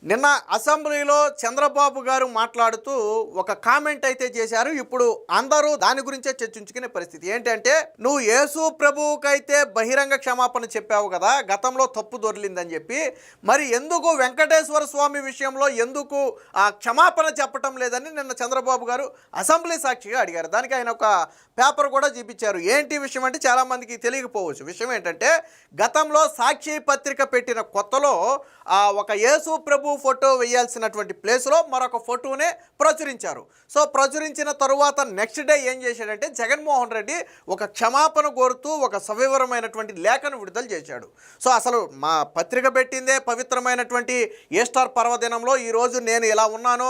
నిన్న అసెంబ్లీలో చంద్రబాబు గారు మాట్లాడుతూ ఒక కామెంట్ అయితే చేశారు. ఇప్పుడు అందరూ దాని గురించే చర్చించుకునే పరిస్థితి ఏంటంటే, నువ్వు యేసు ప్రభువుకైతే బహిరంగ క్షమాపణ చెప్పావు కదా, గతంలో తప్పు దొర్లిందని చెప్పి, మరి ఎందుకు వెంకటేశ్వర స్వామి విషయంలో ఎందుకు ఆ క్షమాపణ చెప్పటం లేదని నిన్న చంద్రబాబు గారు అసెంబ్లీ సాక్షిగా అడిగారు. దానికి ఆయన ఒక పేపర్ కూడా చూపించారు. ఏంటి విషయం అంటే చాలామందికి తెలియకపోవచ్చు. విషయం ఏంటంటే, గతంలో సాక్షి పత్రిక పెట్టిన కొత్తలో ఒక యేసు ప్రభు ఫోటో వేయాల్సినటువంటి ప్లేస్లో మరొక ఫోటోనే ప్రచురించారు. సో ప్రచురించిన తరువాత నెక్స్ట్ డే ఏం చేశాడంటే, జగన్మోహన్ రెడ్డి ఒక క్షమాపణ కోరుతూ ఒక సవివరమైనటువంటి లేఖను విడుదల చేశాడు. సో అసలు మా పత్రిక పెట్టిందే పవిత్రమైనటువంటి ఈస్టర్ పర్వదినంలో ఈరోజు నేను ఇలా ఉన్నాను,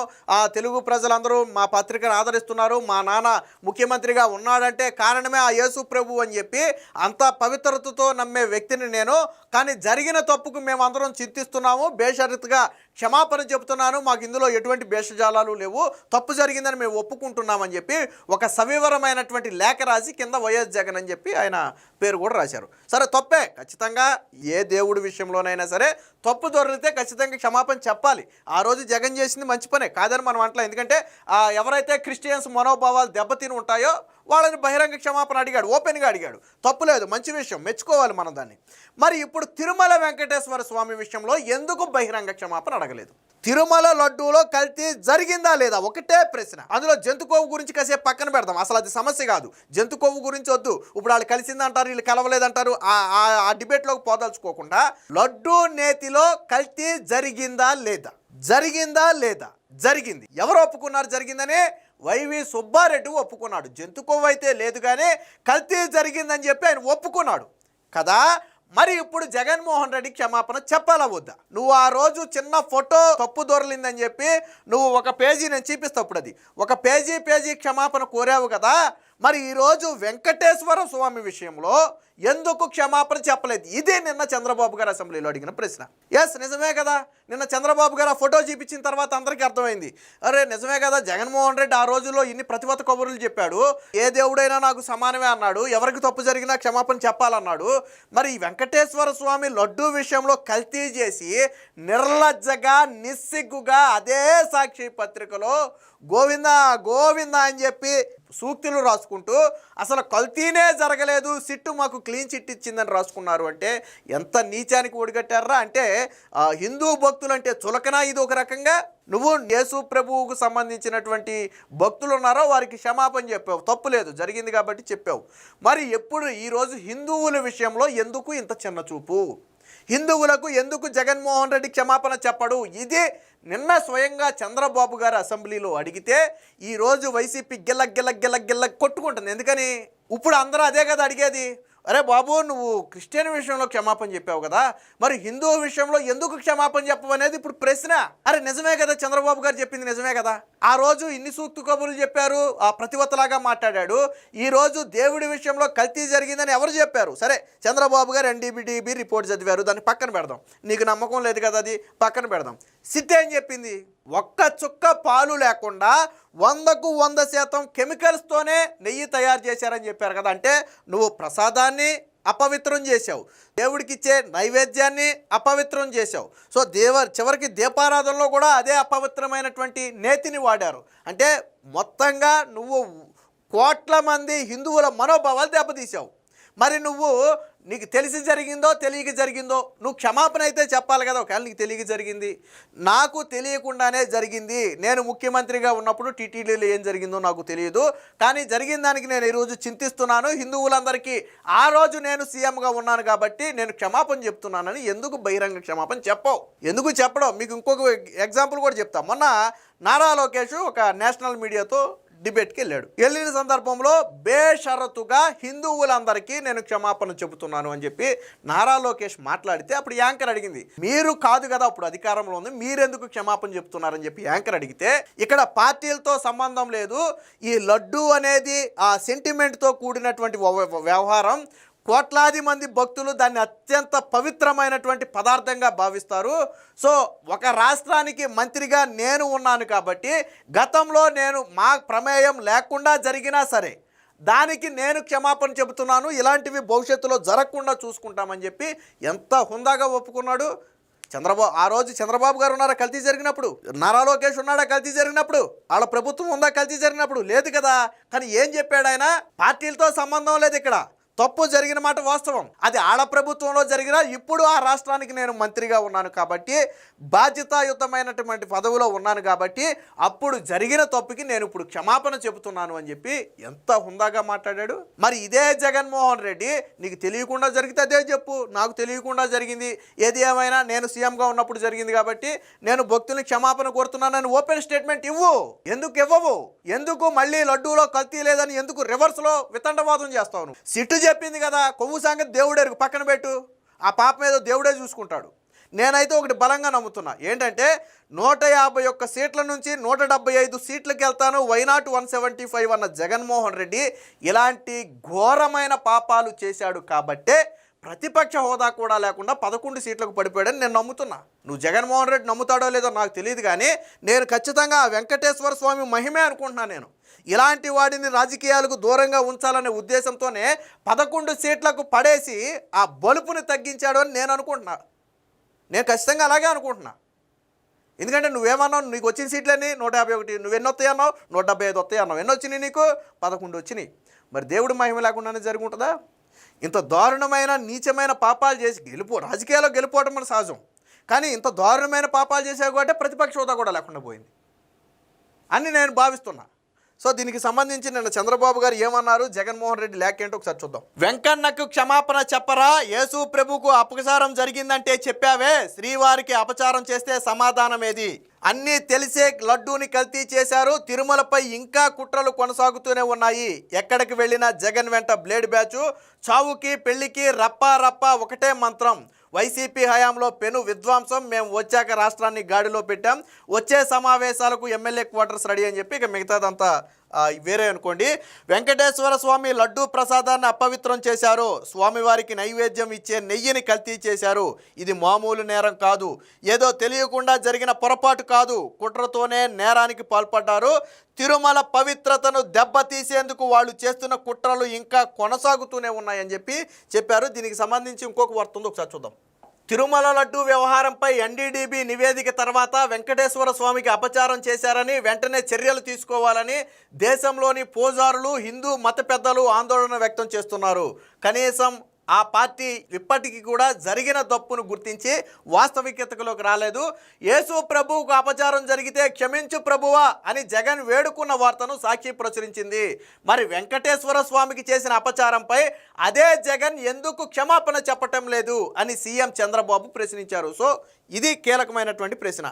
తెలుగు ప్రజలందరూ మా పత్రికను ఆదరిస్తున్నారు, మా నాన్న ముఖ్యమంత్రిగా ఉన్నాడంటే కారణమే ఆ యేసు ప్రభు అని చెప్పి అంత పవిత్రతతో నమ్మే వ్యక్తిని నేను. కానీ జరిగిన తప్పుకు మేమందరం చింతిస్తున్నాము, బేషరతుగా క్షమాపణ చెబుతున్నాను, మాకు ఇందులో ఎటువంటి భేషజాలాలు లేవు, తప్పు జరిగిందని మేము ఒప్పుకుంటున్నామని చెప్పి ఒక సవివరమైనటువంటి లేఖ రాసి కింద వైఎస్ జగన్ అని చెప్పి ఆయన పేరు కూడా రాశారు. సరే, తప్పే, ఖచ్చితంగా ఏ దేవుడి విషయంలోనైనా సరే తప్పు దొరికితే ఖచ్చితంగా క్షమాపణ చెప్పాలి. ఆ రోజు జగన్ చేసింది మంచి పనే కాదని మనం అంటలే. ఎందుకంటే ఎవరైతే క్రిస్టియన్స్ మనోభావాలు దెబ్బతిని ఉంటాయో వాళ్ళని బహిరంగ క్షమాపణ అడిగాడు, ఓపెన్గా అడిగాడు, తప్పులేదు, మంచి విషయం, మెచ్చుకోవాలి మనం దాన్ని. మరి ఇప్పుడు తిరుమల వెంకటేశ్వర స్వామి విషయంలో ఎందుకు బహిరంగ క్షమాపణ అడగలేదు? తిరుమల లడ్డూలో కల్తీ జరిగిందా లేదా ఒకటే ప్రశ్న. అందులో జంతు కొవ్వు గురించి కాసేపు పక్కన పెడదాం, అసలు అది సమస్య కాదు. జంతు కొవ్వు గురించి వద్దు, ఇప్పుడు వాళ్ళు కలిసిందంటారు, వీళ్ళు కలవలేదంటారు, ఆ డిబేట్లోకి పోదలుచుకోకుండా లడ్డూ నేతిలో కల్తీ జరిగిందా లేదా, జరిగిందా లేదా, జరిగింది. ఎవరు ఒప్పుకున్నారు జరిగిందని? వైవి సుబ్బారెడ్డి ఒప్పుకున్నాడు. జంతు కొవ్వు అయితే లేదు కానీ కల్తీ జరిగిందని చెప్పి ఆయన ఒప్పుకున్నాడు కదా. మరి ఇప్పుడు జగన్మోహన్ రెడ్డి క్షమాపణ చెప్పాలా వద్దా? నువ్వు ఆ రోజు చిన్న ఫోటో తప్పు దొరలిందని చెప్పి నువ్వు ఒక పేజీ, నేను చూపిస్తా ఇప్పుడు, అది ఒక పేజీ క్షమాపణ కోరావు కదా. మరి ఈరోజు వెంకటేశ్వర స్వామి విషయంలో ఎందుకు క్షమాపణ చెప్పలేదు? ఇదే నిన్న చంద్రబాబు గారు అసెంబ్లీలో అడిగిన ప్రశ్న. ఎస్, నిజమే కదా, నిన్న చంద్రబాబు గారు ఆ ఫోటో చూపించిన తర్వాత అందరికీ అర్థమైంది, అరే నిజమే కదా, జగన్మోహన్ రెడ్డి ఆ రోజుల్లో ఇన్ని ప్రతివత కబుర్లు చెప్పాడు, ఏ దేవుడైనా నాకు సమానమే అన్నాడు, ఎవరికి తప్పు జరిగినా క్షమాపణ చెప్పాలన్నాడు. మరి వెంకటేశ్వర స్వామి లడ్డూ విషయంలో కల్తీ చేసి నిర్లజ్జగా నిస్సిగ్గుగా అదే సాక్షి పత్రికలో గోవిందా గోవిందా అని చెప్పి సూక్తులు రాసుకుంటూ అసలు కల్తీనే జరగలేదు, సిట్టు మాకు క్లీన్ చిట్ ఇచ్చిందని రాసుకున్నారు. అంటే ఎంత నీచానికి ఒడిగట్టారా అంటే, హిందూ భక్తులు అంటే చులకనా ఇది ఒక రకంగా. నువ్వు యేసు ప్రభువుకు సంబంధించినటువంటి భక్తులు ఉన్నారో వారికి క్షమాపణ చెప్పావు, తప్పు లేదు, జరిగింది కాబట్టి చెప్పావు. మరి ఎప్పుడు ఈరోజు హిందువుల విషయంలో ఎందుకు ఇంత చిన్న చూపు? హిందువులకు ఎందుకు జగన్మోహన్ రెడ్డి క్షమాపణ చెప్పడు? ఇది నిన్న స్వయంగా చంద్రబాబు గారు అసెంబ్లీలో అడిగితే ఈరోజు వైసీపీ గిల్ల కొట్టుకుంటుంది. ఎందుకని? ఇప్పుడు అందరూ అదే కదా అడిగేది. అరే బాబు, నువ్వు క్రిస్టియన్ విషయంలో క్షమాపణ చెప్పావు కదా, మరి హిందూ విషయంలో ఎందుకు క్షమాపణ చెప్పవు అనేది ఇప్పుడు ప్రశ్న. అరే నిజమే కదా, చంద్రబాబు గారు చెప్పింది నిజమే కదా. ఆ రోజు ఇన్ని సూక్తు కబుర్లు చెప్పారు, ఆ ప్రతివతలాగా మాట్లాడాడు. ఈరోజు దేవుడి విషయంలో కల్తీ జరిగిందని ఎవరు చెప్పారు? సరే, చంద్రబాబు గారు ఎన్డీబీడీబీ రిపోర్ట్ చదివారు, దాన్ని పక్కన పెడదాం. నీకు నమ్మకం లేదు కదా, అది పక్కన పెడదాం. సిట్ ఏం చెప్పింది? ఒక్క చుక్క పాలు లేకుండా 100కు 100% కెమికల్స్తోనే నెయ్యి తయారు చేశారని చెప్పారు కదా. అంటే నువ్వు ప్రసాదాన్ని అపవిత్రం చేశావు, దేవుడికి ఇచ్చే నైవేద్యాన్ని అపవిత్రం చేశావు. సో చివరికి దీపారాధనలో కూడా అదే అపవిత్రమైనటువంటి నేతిని వాడారు. అంటే మొత్తంగా నువ్వు కోట్ల మంది హిందువుల మనోభావాలు దెబ్బతీసావు. మరి నీకు తెలిసి జరిగిందో తెలియక జరిగిందో నువ్వు క్షమాపణ అయితే చెప్పాలి కదా. ఒకవేళ నీకు తెలియక జరిగింది, నాకు తెలియకుండానే జరిగింది, నేను ముఖ్యమంత్రిగా ఉన్నప్పుడు టీటీడీలో ఏం జరిగిందో నాకు తెలియదు, కానీ జరిగిన దానికి నేను ఈరోజు చింతిస్తున్నాను, హిందువులందరికీ ఆ రోజు నేను సీఎంగా ఉన్నాను కాబట్టి నేను క్షమాపణ చెప్తున్నానని ఎందుకు బహిరంగ క్షమాపణ చెప్పవు? ఎందుకు చెప్పడం? మీకు ఇంకొక ఎగ్జాంపుల్ కూడా చెప్తా. మొన్న నారా లోకేష్ ఒక నేషనల్ మీడియాతో డిబేట్కి వెళ్ళిన సందర్భంలో బేషరతుగా హిందువులందరికీ నేను క్షమాపణ చెబుతున్నాను అని చెప్పి నారా లోకేష్ మాట్లాడితే అప్పుడు యాంకర్ అడిగింది, మీరు కాదు కదా అప్పుడు అధికారంలో ఉంది, మీరెందుకు క్షమాపణ చెప్తున్నారని చెప్పి యాంకర్ అడిగితే, ఇక్కడ పార్టీలతో సంబంధం లేదు, ఈ లడ్డు అనేది ఆ సెంటిమెంట్తో కూడినటువంటి వ్యవహారం, కోట్లాది మంది భక్తులు దాన్ని అత్యంత పవిత్రమైనటువంటి పదార్థంగా భావిస్తారు. సో ఒక రాష్ట్రానికి మంత్రిగా నేను ఉన్నాను కాబట్టి గతంలో మా ప్రమేయం లేకుండా జరిగినా సరే దానికి నేను క్షమాపణ చెబుతున్నాను, ఇలాంటివి భవిష్యత్తులో జరగకుండా చూసుకుంటామని చెప్పి ఎంత హుందాగా ఒప్పుకున్నాడు. ఆ రోజు చంద్రబాబు గారు ఉన్నారా కల్తీ జరిగినప్పుడు? నారా లోకేష్ ఉన్నాడా కల్తీ జరిగినప్పుడు? వాళ్ళ ప్రభుత్వం ఉందా కల్తీ జరిగినప్పుడు? లేదు కదా. కానీ ఏం చెప్పాడు ఆయన? పార్టీలతో సంబంధం లేదు ఇక్కడ, తప్పు జరిగిన మాట వాస్తవం. అది ఆడ ప్రభుత్వంలో జరిగినా ఇప్పుడు ఆ రాష్ట్రానికి నేను మంత్రిగా ఉన్నాను కాబట్టి, బాధ్యతాయుతమైనటువంటి పదవిలో ఉన్నాను కాబట్టి, అప్పుడు జరిగిన తప్పుకి నేను ఇప్పుడు క్షమాపణ చెబుతున్నాను అని చెప్పి ఎంత హుందాగా మాట్లాడాడు. మరి ఇదే జగన్మోహన్ రెడ్డి నీకు తెలియకుండా జరిగితే అదే చెప్పు, నాకు తెలియకుండా జరిగింది, ఏది ఏమైనా నేను సీఎంగా ఉన్నప్పుడు జరిగింది కాబట్టి నేను భక్తుల్ని క్షమాపణ కోరుతున్నానని ఓపెన్ స్టేట్మెంట్ ఇవ్వు. ఎందుకు ఇవ్వవు? ఎందుకు మళ్ళీ లడ్డూలో కల్తీ లేదని ఎందుకు రివర్స్లో వితండవాదం చేస్తావు? సిట్టు చెప్పింది కదా, కొవ్వు సంగతి దేవుడెరుగు, పక్కన పెట్టు, ఆ పాప మీద దేవుడే చూసుకుంటాడు. నేనైతే ఒకటి బలంగా నమ్ముతున్నా, ఏంటంటే 151 సీట్ల నుంచి 175 సీట్లకి వెళ్తాను, వైనాట్ 175 అన్న జగన్మోహన్ రెడ్డి ఇలాంటి ఘోరమైన పాపాలు చేశాడు కాబట్టే ప్రతిపక్ష హోదా కూడా లేకుండా 11 సీట్లకు పడిపోయాడని నేను నమ్ముతున్నా. నువ్వు జగన్మోహన్ రెడ్డి నమ్ముతాడో లేదో నాకు తెలియదు, కానీ నేను ఖచ్చితంగా వెంకటేశ్వర స్వామి మహిమే అనుకుంటున్నాను. నేను ఇలాంటి వాడిని రాజకీయాలకు దూరంగా ఉంచాలనే ఉద్దేశంతోనే 11 సీట్లకు పడేసి ఆ బలుపుని తగ్గించాడు అని నేను అనుకుంటున్నా. నేను ఖచ్చితంగా అలాగే అనుకుంటున్నా. ఎందుకంటే నువ్వేమన్నావు, నీకు వచ్చిన సీట్లన్నీ 151, నువ్వెన్ని వస్తాయి అన్నావు? 175 వస్తాయి అన్నావు. ఎన్ని వచ్చినాయి నీకు? 11 వచ్చినాయి. మరి దేవుడి మహిమ లేకుండానే జరిగి ఉంటుందా? ఇంత దారుణమైన నీచమైన పాపాలు చేసి రాజకీయాల్లో గెలిపోవడం మన సహజం, కానీ ఇంత దారుణమైన పాపాలు చేసావు కాబట్టి ప్రతిపక్ష హోదా కూడా లేకుండా పోయింది అని నేను భావిస్తున్నా. సో దీనికి సంబంధించి నిన్న చంద్రబాబు గారు ఏమన్నారు, జగన్మోహన్ రెడ్డి లేఖ ఏంటో ఒకసారి చూద్దాం. వెంకన్నకు క్షమాపణ చెప్పరా? యేసు ప్రభుకు అపచారం జరిగిందంటే చెప్పావే, శ్రీవారికి అపచారం చేస్తే సమాధానం ఏది? అన్నీ తెలిసే లడ్డూని కల్తీ చేశారు, తిరుమలపై ఇంకా కుట్రలు కొనసాగుతూనే ఉన్నాయి. ఎక్కడికి వెళ్ళినా జగన్ వెంట బ్లేడ్ బ్యాచు, చావుకి పెళ్లికి రప్పా రప్పా ఒకటే మంత్రం. వైసీపీ హయాంలో పెను విధ్వంసం, మేము వచ్చాక రాష్ట్రాన్ని గాడిలో పెట్టాం, వచ్చే సమావేశాలకు ఎమ్మెల్యే క్వార్టర్స్ రెడీ అని చెప్పి ఇక మిగతాదంతా వేరే అనుకోండి. వెంకటేశ్వర స్వామి లడ్డూ ప్రసాదాన్ని అపవిత్రం చేశారు, స్వామివారికి నైవేద్యం ఇచ్చే నెయ్యిని కల్తీ చేశారు. ఇది మామూలు నేరం కాదు, ఏదో తెలియకుండా జరిగిన పొరపాటు కాదు, కుట్రతోనే నేరానికి పాల్పడ్డారు. తిరుమల పవిత్రతను దెబ్బతీసేందుకు వాళ్ళు చేస్తున్న కుట్రలు ఇంకా కొనసాగుతూనే ఉన్నాయని చెప్పారు. దీనికి సంబంధించి ఇంకొక వార్త ఉంది, ఒకసారి చూద్దాం. తిరుమల లడ్డూ వ్యవహారంపై ఎన్డీడీబీ నివేదిక తర్వాత వెంకటేశ్వర స్వామికి అపచారం చేశారని వెంటనే చర్యలు తీసుకోవాలని దేశంలోని పూజారులు, హిందూ మత పెద్దలు ఆందోళన వ్యక్తం చేస్తున్నారు. కనీసం ఆ పార్టీ ఇప్పటికీ కూడా జరిగిన తప్పును గుర్తించి వాస్తవికతలోకి రాలేదు. యేసు ప్రభువుకు అపచారం జరిగితే క్షమించు ప్రభువా అని జగన్ వేడుకున్న వార్తను సాక్షి ప్రచురించింది. మరి వెంకటేశ్వర స్వామికి చేసిన అపచారంపై అదే జగన్ ఎందుకు క్షమాపణ చెప్పటం లేదు అని సీఎం చంద్రబాబు ప్రశ్నించారు. సో ఇది కీలకమైనటువంటి ప్రశ్న.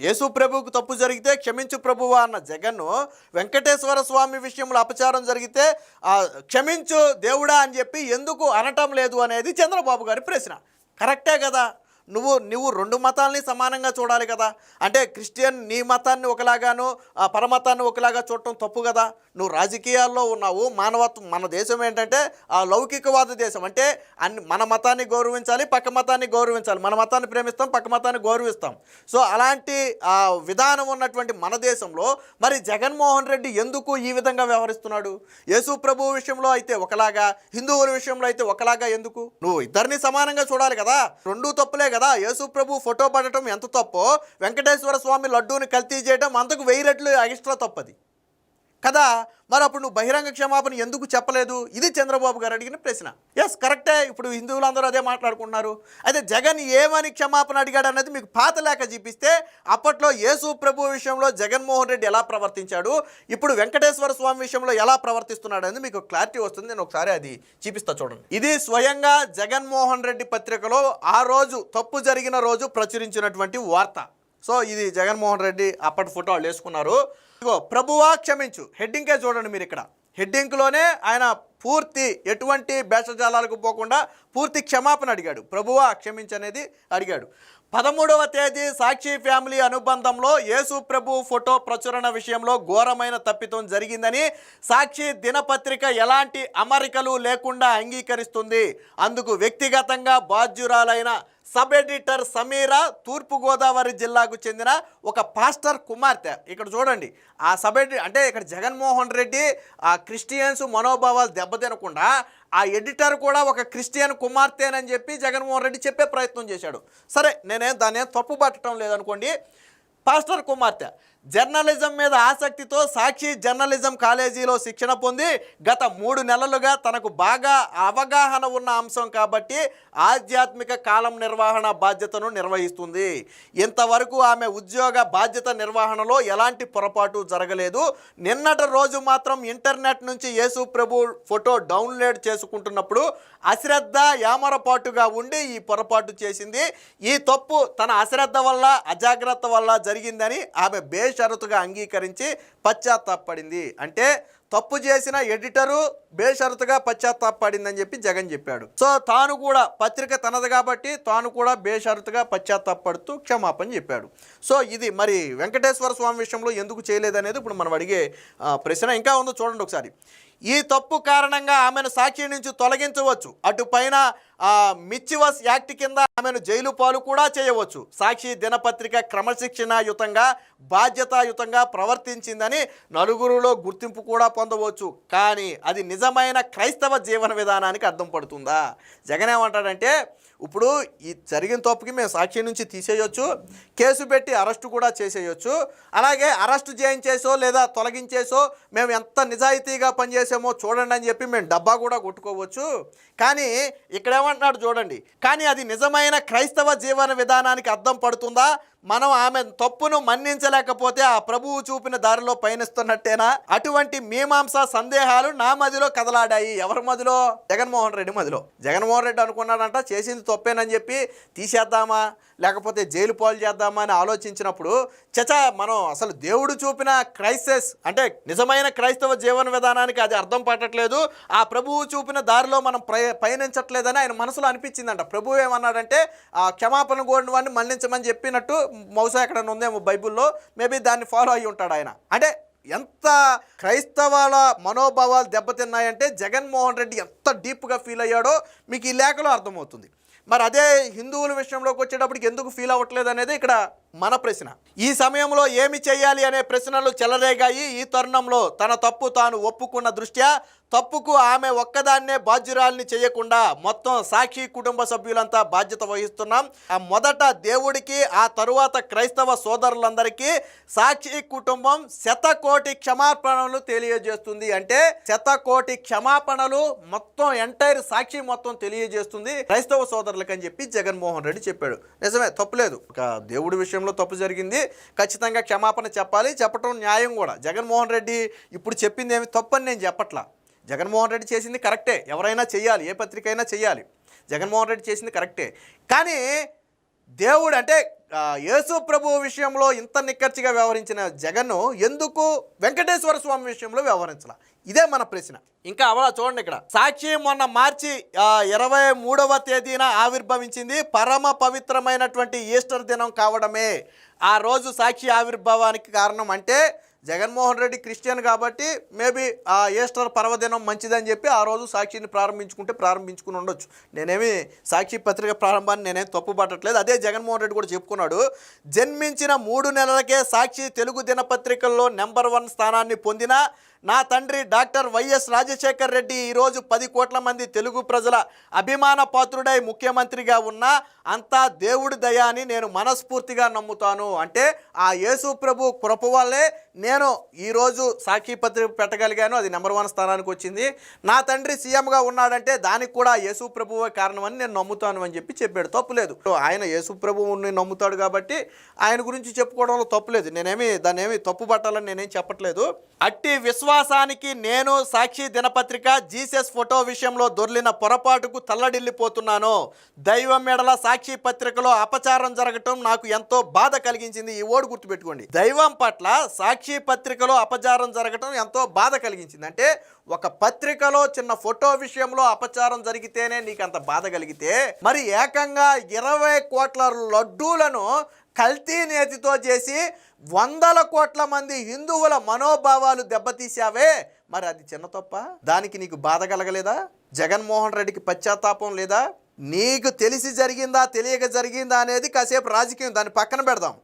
యేసు ప్రభువుకు తప్పు జరిగితే క్షమించు ప్రభువా అన్న జగన్ను వెంకటేశ్వర స్వామి విషయంలో అపచారం జరిగితే క్షమించు దేవుడా అని చెప్పి ఎందుకు అనటం లేదు అనేది చంద్రబాబు గారి ప్రశ్న. కరెక్టే కదా. నువ్వు రెండు మతాలని సమానంగా చూడాలి కదా. అంటే క్రిస్టియన్ నీ మతాన్ని ఒకలాగాను పరమతాన్ని ఒకలాగా చూడటం తప్పు కదా. నువ్వు రాజకీయాల్లో ఉన్నావు, మానవత్వం, మన దేశం ఏంటంటే లౌకికవాద దేశం. అంటే మన మతాన్ని గౌరవించాలి, పక్క మతాన్ని గౌరవించాలి, మన మతాన్ని ప్రేమిస్తాం, పక్క మతాన్ని గౌరవిస్తాం. సో అలాంటి విధానం ఉన్నటువంటి మన దేశంలో మరి జగన్మోహన్ రెడ్డి ఎందుకు ఈ విధంగా వ్యవహరిస్తున్నాడు? యేసు ప్రభు విషయంలో అయితే ఒకలాగా, హిందువుల విషయంలో అయితే ఒకలాగా ఎందుకు? నువ్వు ఇద్దరిని సమానంగా చూడాలి కదా. రెండూ తప్పులే కదా. యేసు ప్రభు ఫోటో పడటం ఎంత తప్పో, వెంకటేశ్వర స్వామి లడ్డూని కల్తీ చేయడం అంతకు 1000 రెట్లు ఎక్స్ట్రా తప్పది కదా. మరి అప్పుడు నువ్వు బహిరంగ క్షమాపణ ఎందుకు చెప్పలేదు? ఇది చంద్రబాబు గారు అడిగిన ప్రశ్న. ఎస్ కరెక్టే. ఇప్పుడు హిందువులందరూ అదే మాట్లాడుకుంటున్నారు. అయితే జగన్ ఏమని క్షమాపణ అడిగాడు అనేది మీకు పాత లేఖ చూపిస్తే అప్పట్లో యేసు ప్రభు విషయంలో జగన్మోహన్ రెడ్డి ఎలా ప్రవర్తించాడు, ఇప్పుడు వెంకటేశ్వర స్వామి విషయంలో ఎలా ప్రవర్తిస్తున్నాడు అనేది మీకు క్లారిటీ వస్తుంది. నేను ఒకసారి అది చూపిస్తా చూడండి. ఇది స్వయంగా జగన్మోహన్ రెడ్డి పత్రికలో ఆ రోజు తప్పు జరిగిన రోజు ప్రచురించినటువంటి వార్త. సో ఇది జగన్మోహన్ రెడ్డి అప్పటి ఫోటో వాళ్ళు వేసుకున్నారు. ఇగో ప్రభువా క్షమించు హెడ్డింగే చూడండి మీరు. ఇక్కడ హెడ్డింగ్లోనే ఆయన పూర్తి ఎటువంటి భేషజాలాలకు పోకుండా పూర్తి క్షమాపణ అడిగాడు. ప్రభువా క్షమించు అనేది అడిగాడు. 13వ తేదీ సాక్షి ఫ్యామిలీ అనుబంధంలో యేసు ప్రభు ఫోటో ప్రచురణ విషయంలో ఘోరమైన తప్పిదం జరిగిందని సాక్షి దినపత్రిక ఎలాంటి అమరికలు లేకుండా అంగీకరిస్తుంది. అందుకు వ్యక్తిగతంగా బాధ్యురాలైన సబ్ ఎడిటర్ సమీరా తూర్పుగోదావరి జిల్లాకు చెందిన ఒక పాస్టర్ కుమార్తె. ఇక్కడ చూడండి, ఆ సబ్ ఎడిటర్ అంటే ఇక్కడ జగన్మోహన్ రెడ్డి ఆ క్రిస్టియన్స్ మనోభావాలు దెబ్బతినకుండా ఆ ఎడిటర్ కూడా ఒక క్రిస్టియన్ కుమార్తెనని చెప్పి జగన్మోహన్ రెడ్డి చెప్పే ప్రయత్నం చేశాడు. సరే, దాన్ని తప్పు పట్టడం లేదనుకోండి. పాస్టర్ కుమార్తె జర్నలిజం మీద ఆసక్తితో సాక్షి జర్నలిజం కాలేజీలో శిక్షణ పొంది గత 3 నెలలుగా తనకు బాగా అవగాహన ఉన్న అంశం కాబట్టి ఆధ్యాత్మిక కాలం నిర్వహణ బాధ్యతను నిర్వహిస్తుంది. ఇంతవరకు ఆమె ఉద్యోగ బాధ్యత నిర్వహణలో ఎలాంటి పొరపాటు జరగలేదు. నిన్నటి రోజు మాత్రం ఇంటర్నెట్ నుంచి యేసు ప్రభు ఫోటో డౌన్లోడ్ చేసుకుంటున్నప్పుడు అశ్రద్ధ యామరపాటుగా ఉండి ఈ పొరపాటు చేసింది. ఈ తప్పు తన అశ్రద్ధ వల్ల అజాగ్రత్త వల్ల జరిగిందని ఆమె బేషరతుగా అంగీకరించి పశ్చాత్తాపడింది. అంటే తప్పు చేసిన ఎడిటరు బేషరతుగా పశ్చాత్తాపడిందని చెప్పి జగన్ చెప్పాడు. సో తాను కూడా పత్రిక తనది కాబట్టి తాను కూడా బేషరతుగా పశ్చాత్తాపడుతూ క్షమాపణ చెప్పాడు. సో ఇది మరి వెంకటేశ్వర స్వామి విషయంలో ఎందుకు చేయలేదనేది ఇప్పుడు మనం అడిగే ప్రశ్న. ఇంకా ఉందో చూడండి ఒకసారి. ఈ తప్పు కారణంగా ఆమెను సాక్షి నుంచి తొలగించవచ్చు. అటుపైన మిచ్చివస్ యాక్ట్ కింద ఆమెను జైలు పాలు కూడా చేయవచ్చు. సాక్షి దినపత్రిక క్రమశిక్షణాయుతంగా బాధ్యతాయుతంగా ప్రవర్తించిందని నలుగురిలో గుర్తింపు కూడా పొందవచ్చు. కానీ అది నిజమైన క్రైస్తవ జీవన విధానానికి అర్థం పడుతుందా? జగన్ ఏమంటాడంటే, ఇప్పుడు ఈ జరిగిన తప్పుకి మేము సాక్షి నుంచి తీసేయొచ్చు, కేసు పెట్టి అరెస్టు కూడా చేసేయచ్చు, అలాగే అరెస్టు చేయించేసో లేదా తొలగించేసో మేము ఎంత నిజాయితీగా పనిచేసామో చూడండి అని చెప్పి మేము డబ్బా కూడా కొట్టుకోవచ్చు. కానీ ఇక్కడేమంటున్నాడు చూడండి, కానీ అది నిజమైన క్రైస్తవ జీవన విధానానికి అర్థం పడుతుందా? మనం ఆమె తప్పును మన్నించలేకపోతే ఆ ప్రభువు చూపిన దారిలో పయనిస్తున్నట్టేనా? అటువంటి మీమాంసా సందేహాలు నా మదిలో కదలాడాయి. ఎవరి మదిలో? జగన్మోహన్ రెడ్డి మదిలో. జగన్మోహన్ రెడ్డి అనుకున్నాడంట చేసింది తప్పేనని చెప్పి తీసేద్దామా లేకపోతే జైలు పాలు చేద్దామా అని ఆలోచించినప్పుడు మనం అసలు దేవుడు చూపిన క్రైస్తస్ అంటే నిజమైన క్రైస్తవ జీవన విధానానికి అది అర్థం పట్టట్లేదు, ఆ ప్రభువు చూపిన దారిలో మనం పయనించట్లేదని ఆయన మనసులో అనిపించిందంట. ప్రభువు ఏమన్నాడంటే ఆ క్షమాపణ కోరిన వాడిని మన్నించమని చెప్పినట్టు బహుశా ఎక్కడ ఉందేమో బైబిల్లో, మేబీ దాన్ని ఫాలో అయ్యి ఉంటాడు ఆయన. అంటే ఎంత క్రైస్తవాల మనోభావాలు దెబ్బతిన్నాయంటే జగన్మోహన్ రెడ్డి ఎంత డీప్గా ఫీల్ అయ్యాడో మీకు ఈ లేఖలో అర్థమవుతుంది. మరి అదే హిందువుల విషయంలోకి వచ్చేటప్పటికి ఎందుకు ఫీల్ అవ్వట్లేదు అనేది ఇక్కడ మన ప్రశ్న. ఈ సమయంలో ఏమి చేయాలి అనే ప్రశ్నలు చెలరేగాయి. ఈ తరుణంలో తన తప్పు తాను ఒప్పుకున్న దృష్ట్యా తప్పుకు ఆమె ఒక్కదాన్నే బాధ్యురాల్ని చేయకుండా మొత్తం సాక్షి కుటుంబ సభ్యులంతా బాధ్యత వహిస్తున్నాం. మొదట దేవుడికి, ఆ తరువాత క్రైస్తవ సోదరులందరికీ సాక్షి కుటుంబం 100 కోటి క్షమాపణలు తెలియజేస్తుంది. అంటే 100 కోటి క్షమాపణలు మొత్తం ఎంటైర్ సాక్షి మొత్తం తెలియజేస్తుంది క్రైస్తవ సోదరులకు అని చెప్పి జగన్మోహన్ రెడ్డి చెప్పాడు. నిజమే, తప్పులేదు. ఒక దేవుడి విషయంలో తప్పు జరిగింది, ఖచ్చితంగా క్షమాపణ చెప్పాలి, చెప్పటం న్యాయం కూడా. జగన్మోహన్ రెడ్డి ఇప్పుడు చెప్పింది ఏమి తప్పని నేను చెప్పట్లా. జగన్మోహన్ రెడ్డి చేసింది కరెక్టే, ఎవరైనా చెయ్యాలి, ఏ పత్రిక అయినా చెయ్యాలి. జగన్మోహన్ రెడ్డి చేసింది కరెక్టే. కానీ దేవుడు అంటే యేసు ప్రభు విషయంలో ఇంత నిక్కచ్చిగా వ్యవహరించిన జగన్ ఎందుకు వెంకటేశ్వర స్వామి విషయంలో వ్యవహరించాల? ఇదే మన ప్రశ్న. ఇంకా అవలా చూడండి, ఇక్కడ సాక్షి మొన్న మార్చి 23వ తేదీన ఆవిర్భవించింది. పరమ పవిత్రమైనటువంటి ఈస్టర్ దినం కావడమే ఆ రోజు సాక్షి ఆవిర్భావానికి కారణం. అంటే జగన్మోహన్ రెడ్డి క్రిస్టియన్ కాబట్టి మేబీ ఆ ఈస్టర్ పర్వదినం మంచిదని చెప్పి ఆ రోజు సాక్షిని ప్రారంభించుకుని ఉండొచ్చు. నేనేమి సాక్షి పత్రిక ప్రారంభాన్ని నేనేం తప్పు పట్టట్లేదు. అదే జగన్మోహన్ రెడ్డి కూడా చెప్పుకున్నాడు. జన్మించిన 3 నెలలకే సాక్షి తెలుగు దినపత్రికల్లో నెంబర్ 1 స్థానాన్ని పొందిన నా తండ్రి డాక్టర్ వైఎస్ రాజశేఖర్ రెడ్డి ఈరోజు 10 కోట్ల మంది తెలుగు ప్రజల అభిమాన పాత్రుడై ముఖ్యమంత్రిగా ఉన్నా అంతా దేవుడి దయ అని నేను మనస్ఫూర్తిగా నమ్ముతాను. అంటే ఆ యేసు ప్రభు కృప వల్లే నేను ఈరోజు సాక్షి పత్రిక పెట్టగలిగాను, అది నెంబర్ 1 స్థానానికి వచ్చింది. నా తండ్రి సీఎంగా ఉన్నాడంటే దానికి కూడా యేసు ప్రభువే కారణమని నేను నమ్ముతాను అని చెప్పి చెప్పాడు. తప్పులేదు, ఆయన యేసు ప్రభువుని నమ్ముతాడు కాబట్టి ఆయన గురించి చెప్పుకోవడంలో తప్పులేదు. దాన్ని ఏమి తప్పు పట్టాలని నేనేం చెప్పట్లేదు. అట్టి విశ్వాసానికి నేను సాక్షి దినపత్రిక జీసస్ ఫోటో విషయంలో దొర్లిన పొరపాటుకు తల్లడిల్లిపోతున్నాను. దైవం మెడల సాక్షి పత్రికలో అపచారం జరగటం నాకు ఎంతో బాధ కలిగించింది. ఈ ఓడు గుర్తుపెట్టుకోండి, దైవం పట్ల సాక్షి పత్రికలో అపచారం జరగటం ఎంతో బాధ కలిగించింది. అంటే ఒక పత్రికలో చిన్న ఫోటో విషయంలో అపచారం జరిగితేనే నీకు అంత బాధ కలిగితే, మరి ఏకంగా 20 కోట్ల లడ్డూలను కల్తీ నేతితో చేసి 100 కోట్ల మంది హిందువుల మనోభావాలు దెబ్బతీసావే, మరి అది చిన్న తప్ప? దానికి నీకు బాధ కలగలేదా? జగన్మోహన్ రెడ్డికి పశ్చాత్తాపం లేదా? నీకు తెలిసి జరిగిందా తెలియక జరిగిందా అనేది కాసేపు రాజకీయం, దాన్ని పక్కన పెడదాం.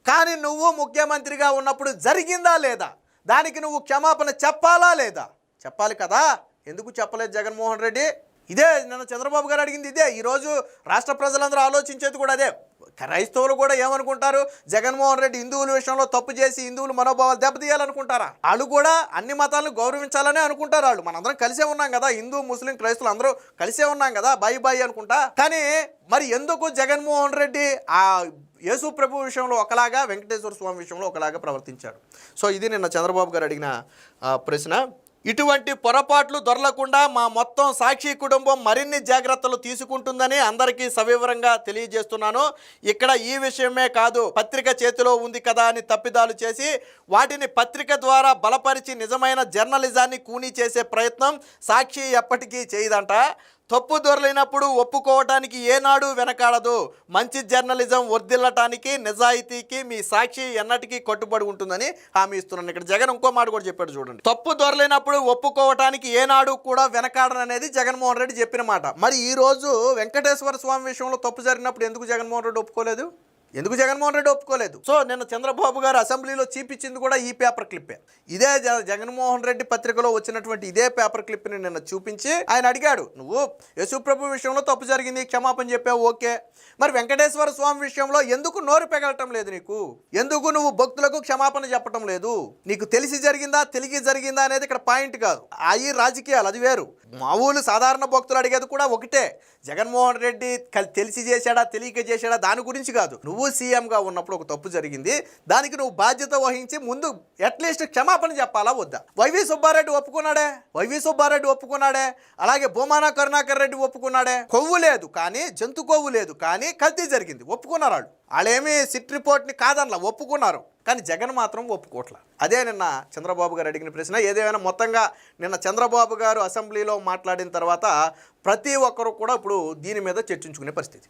కానీ నువ్వు ముఖ్యమంత్రిగా ఉన్నప్పుడు జరిగిందా లేదా, దానికి నువ్వు క్షమాపణ చెప్పాలా లేదా? చెప్పాలి కదా. ఎందుకు చెప్పలేదు జగన్మోహన్ రెడ్డి? ఇదే నిన్న చంద్రబాబు గారు అడిగింది ఇదే. ఈరోజు రాష్ట్ర ప్రజలందరూ ఆలోచించేది కూడా అదే. క్రైస్తవులు కూడా ఏమనుకుంటారు, జగన్మోహన్ రెడ్డి హిందువుల విషయంలో తప్పు చేసి హిందువుల మనోభావాలు దెబ్బతీయాలనుకుంటారా? వాళ్ళు కూడా అన్ని మతాలను గౌరవించాలనే అనుకుంటారు. వాళ్ళు మనందరం కలిసే ఉన్నాం కదా, హిందూ ముస్లిం క్రైస్తవులు అందరూ కలిసే ఉన్నాం కదా, బాయి బాయి అనుకుంటా. కానీ మరి ఎందుకు జగన్మోహన్ రెడ్డి ఆ యేసు ప్రభు విషయంలో ఒకలాగా, వెంకటేశ్వర స్వామి విషయంలో ఒకలాగా ప్రవర్తించాడు? సో ఇది నిన్న చంద్రబాబు గారు అడిగిన ప్రశ్న. ఇటువంటి పొరపాట్లు దొరలకుండా మా మొత్తం సాక్షి కుటుంబం మరిన్ని జాగ్రత్తలు తీసుకుంటుందని అందరికీ సవివరంగా తెలియజేస్తున్నాను. ఇక్కడ ఈ విషయమే కాదు, పత్రిక చేతిలో ఉంది కదా అని తప్పిదాలు చేసి వాటిని పత్రిక ద్వారా బలపరిచి నిజమైన జర్నలిజాన్ని కూనీ చేసే ప్రయత్నం సాక్షి ఎప్పటికీ చేయదంట. తప్పు దొరలినప్పుడు ఒప్పుకోవటానికి ఏనాడు వెనకాడదు. మంచి జర్నలిజం వర్ధిల్లటానికి, నిజాయితీకి మీ సాక్షి ఎన్నటికీ కట్టుబడి ఉంటుందని హామీ ఇస్తున్నాను. ఇక్కడ జగన్ ఇంకో మాట కూడా చెప్పాడు చూడండి. తప్పు దొరలినప్పుడు ఒప్పుకోవటానికి ఏనాడు కూడా వెనకాడననేది జగన్మోహన్ రెడ్డి చెప్పిన మాట. మరి ఈ రోజు వెంకటేశ్వర స్వామి విషయంలో తప్పు జరిగినప్పుడు ఎందుకు జగన్మోహన్ రెడ్డి ఒప్పుకోలేదు? ఎందుకు జగన్మోహన్ రెడ్డి ఒప్పుకోలేదు? సో నిన్న చంద్రబాబు గారు అసెంబ్లీలో చూపించింది కూడా ఈ పేపర్ క్లిప్పే. ఇదే జగన్మోహన్ రెడ్డి పత్రికలో వచ్చినటువంటి ఇదే పేపర్ క్లిప్ని నిన్న చూపించి ఆయన అడిగాడు, నువ్వు యేసుప్రభు విషయంలో తప్పు జరిగింది, క్షమాపణ చెప్పావు, ఓకే, మరి వెంకటేశ్వర స్వామి విషయంలో ఎందుకు నోరు పెగలటం లేదు నీకు? ఎందుకు నువ్వు భక్తులకు క్షమాపణ చెప్పటం లేదు? నీకు తెలిసి జరిగిందా తెలియక జరిగిందా అనేది ఇక్కడ పాయింట్ కాదు. అవి రాజకీయాలు, అది వేరు. మామూలు సాధారణ భక్తులు అడిగేది కూడా ఒకటే, జగన్మోహన్ రెడ్డి తెలిసి చేశాడా తెలియక చేశాడా దాని గురించి కాదు. నువ్వు సీఎంగా ఉన్నప్పుడు ఒక తప్పు జరిగింది, దానికి నువ్వు బాధ్యత వహించి ముందు అట్లీస్ట్ క్షమాపణ చెప్పాలా వద్దా? వైవి సుబ్బారెడ్డి ఒప్పుకున్నాడే, అలాగే భూమాన కరుణాకర్ రెడ్డి ఒప్పుకున్నాడే. కొవ్వు లేదు కానీ, జంతు కొవ్వు లేదు కానీ కల్తీ జరిగింది, ఒప్పుకున్నారు. వాళ్ళేమీ సిట్ రిపోర్ట్ని కాదనలా, ఒప్పుకున్నారు. కానీ జగన్ మాత్రం ఒప్పుకోట్లా. అదే నిన్న చంద్రబాబు గారు అడిగిన ప్రశ్న. ఏదేమైనా మొత్తంగా నిన్న చంద్రబాబు గారు అసెంబ్లీలో మాట్లాడిన తర్వాత ప్రతి ఒక్కరు కూడా ఇప్పుడు దీని మీద చర్చించుకునే పరిస్థితి.